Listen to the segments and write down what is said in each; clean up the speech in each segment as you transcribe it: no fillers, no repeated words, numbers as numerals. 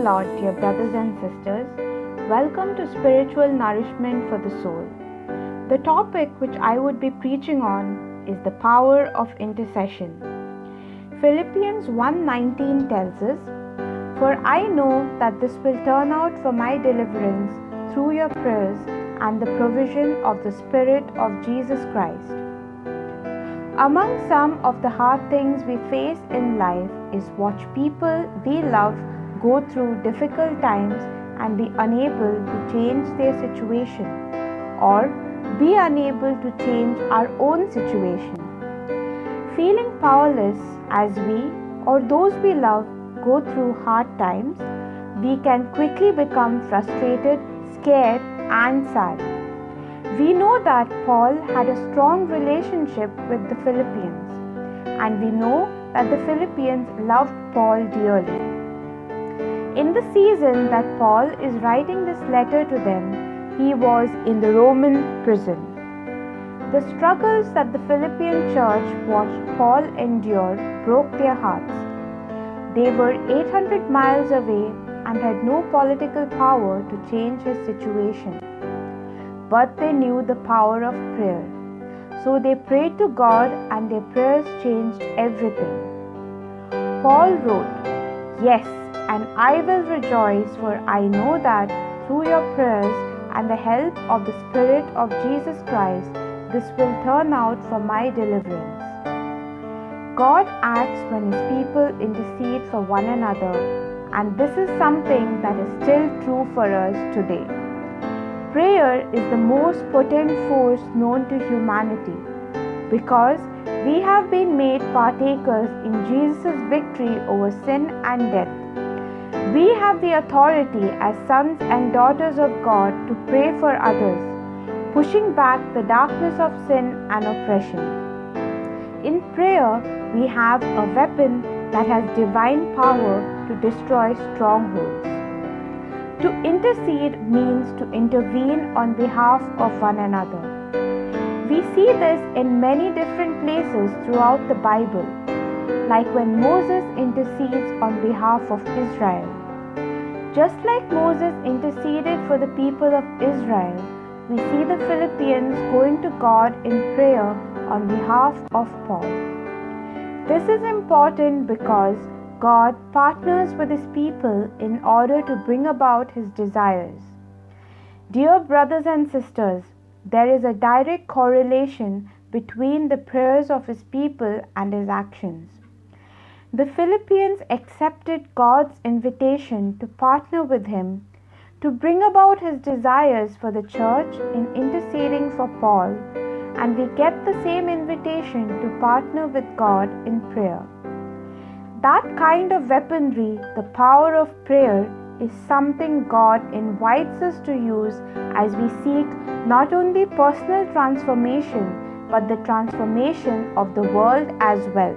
Lord, dear brothers and sisters. Welcome to Spiritual Nourishment for the Soul. The topic which I would be preaching on is the power of intercession. Philippians 1:19 tells us, "For I know that this will turn out for my deliverance through your prayers and the provision of the Spirit of Jesus Christ." Among some of the hard things we face in life is watch people we love go through difficult times and be unable to change their situation, or be unable to change our own situation. Feeling powerless as we or those we love go through hard times, we can quickly become frustrated, scared, and sad. We know that Paul had a strong relationship with the Philippians, and we know that the Philippians loved Paul dearly. In the season that Paul is writing this letter to them, he was in the Roman prison. The struggles that the Philippian church watched Paul endure broke their hearts. They were 800 miles away and had no political power to change his situation. But they knew the power of prayer. So they prayed to God, and their prayers changed everything. Paul wrote, "Yes, and I will rejoice, for I know that through your prayers and the help of the Spirit of Jesus Christ, this will turn out for my deliverance." God acts when His people intercede for one another, and this is something that is still true for us today. Prayer is the most potent force known to humanity, because we have been made partakers in Jesus' victory over sin and death. We have the authority as sons and daughters of God to pray for others, pushing back the darkness of sin and oppression. In prayer, we have a weapon that has divine power to destroy strongholds. To intercede means to intervene on behalf of one another. We see this in many different places throughout the Bible, like when Moses intercedes on behalf of Israel. Just like Moses interceded for the people of Israel, we see the Philippians going to God in prayer on behalf of Paul. This is important because God partners with His people in order to bring about His desires. Dear brothers and sisters, there is a direct correlation between the prayers of His people and His actions. The Philippians accepted God's invitation to partner with Him to bring about His desires for the church in interceding for Paul, and we get the same invitation to partner with God in prayer. That kind of weaponry, the power of prayer, is something God invites us to use as we seek not only personal transformation, but the transformation of the world as well.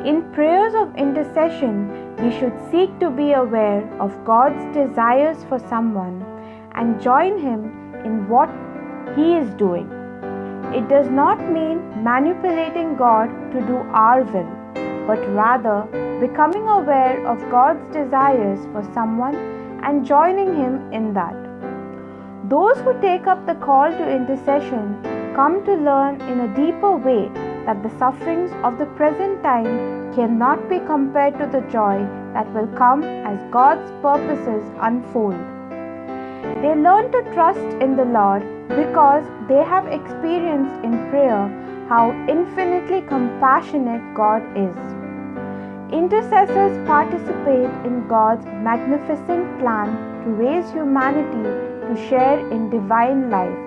In prayers of intercession, we should seek to be aware of God's desires for someone and join Him in what He is doing. It does not mean manipulating God to do our will, but rather becoming aware of God's desires for someone and joining Him in that. Those who take up the call to intercession come to learn in a deeper way that the sufferings of the present time cannot be compared to the joy that will come as God's purposes unfold. They learn to trust in the Lord because they have experienced in prayer how infinitely compassionate God is. Intercessors participate in God's magnificent plan to raise humanity to share in divine life.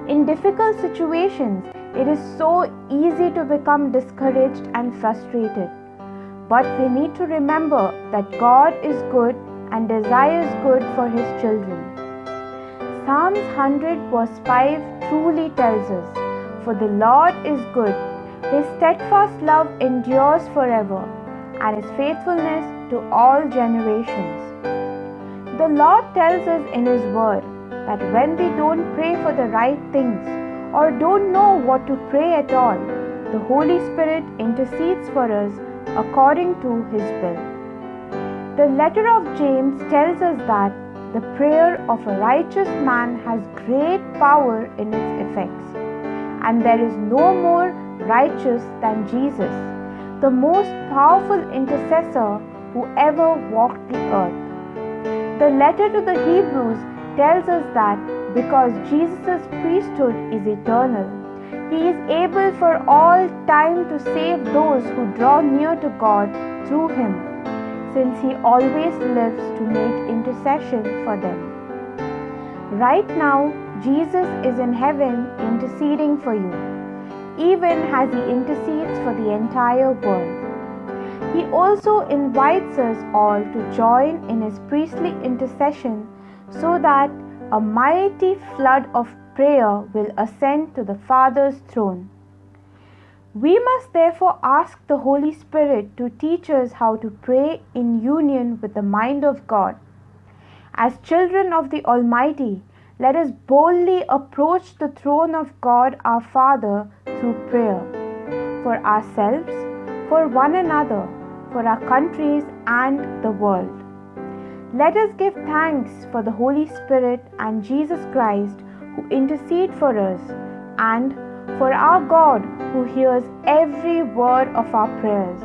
In difficult situations, it is so easy to become discouraged and frustrated. But we need to remember that God is good and desires good for His children. Psalms 100 verse 5 truly tells us, "For the Lord is good, His steadfast love endures forever, and His faithfulness to all generations." The Lord tells us in His word that when we don't pray for the right things or don't know what to pray at all, the Holy Spirit intercedes for us according to His will. The letter of James tells us that the prayer of a righteous man has great power in its effects, and there is no more righteous than Jesus, the most powerful intercessor who ever walked the earth. The letter to the Hebrews tells us that because Jesus' priesthood is eternal, He is able for all time to save those who draw near to God through Him, since He always lives to make intercession for them. Right now, Jesus is in heaven interceding for you, even as He intercedes for the entire world. He also invites us all to join in His priestly intercession so that a mighty flood of prayer will ascend to the Father's throne. We must therefore ask the Holy Spirit to teach us how to pray in union with the mind of God. As children of the Almighty, let us boldly approach the throne of God our Father through prayer, for ourselves, for one another, for our countries and the world. Let us give thanks for the Holy Spirit and Jesus Christ who intercede for us, and for our God who hears every word of our prayers.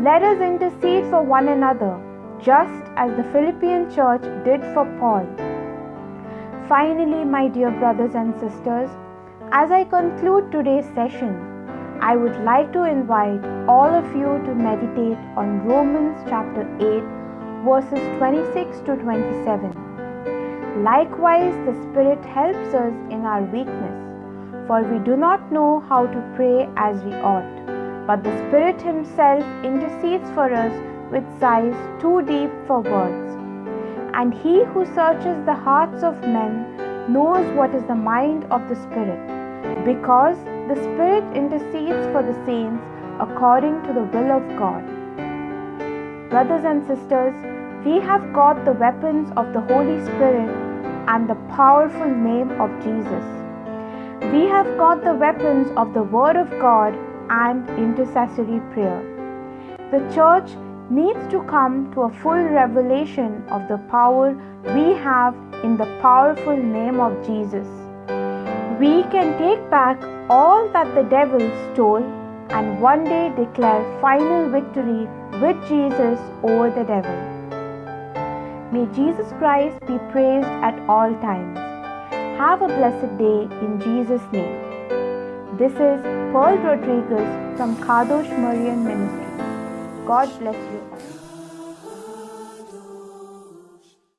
Let us intercede for one another, just as the Philippian church did for Paul. Finally, my dear brothers and sisters, as I conclude today's session, I would like to invite all of you to meditate on Romans chapter 8, verses 26 to 27. Likewise, the Spirit helps us in our weakness, for we do not know how to pray as we ought, but the Spirit Himself intercedes for us with sighs too deep for words. And He who searches the hearts of men knows what is the mind of the Spirit, because the Spirit intercedes for the saints according to the will of God. Brothers and sisters, we have got the weapons of the Holy Spirit and the powerful name of Jesus. We have got the weapons of the Word of God and intercessory prayer. The church needs to come to a full revelation of the power we have in the powerful name of Jesus. We can take back all that the devil stole and one day declare final victory with Jesus over the devil. May Jesus Christ be praised at all times. Have a blessed day in Jesus' name. This is Pearl Rodriguez from Kadosh Marian Ministry. God bless you all.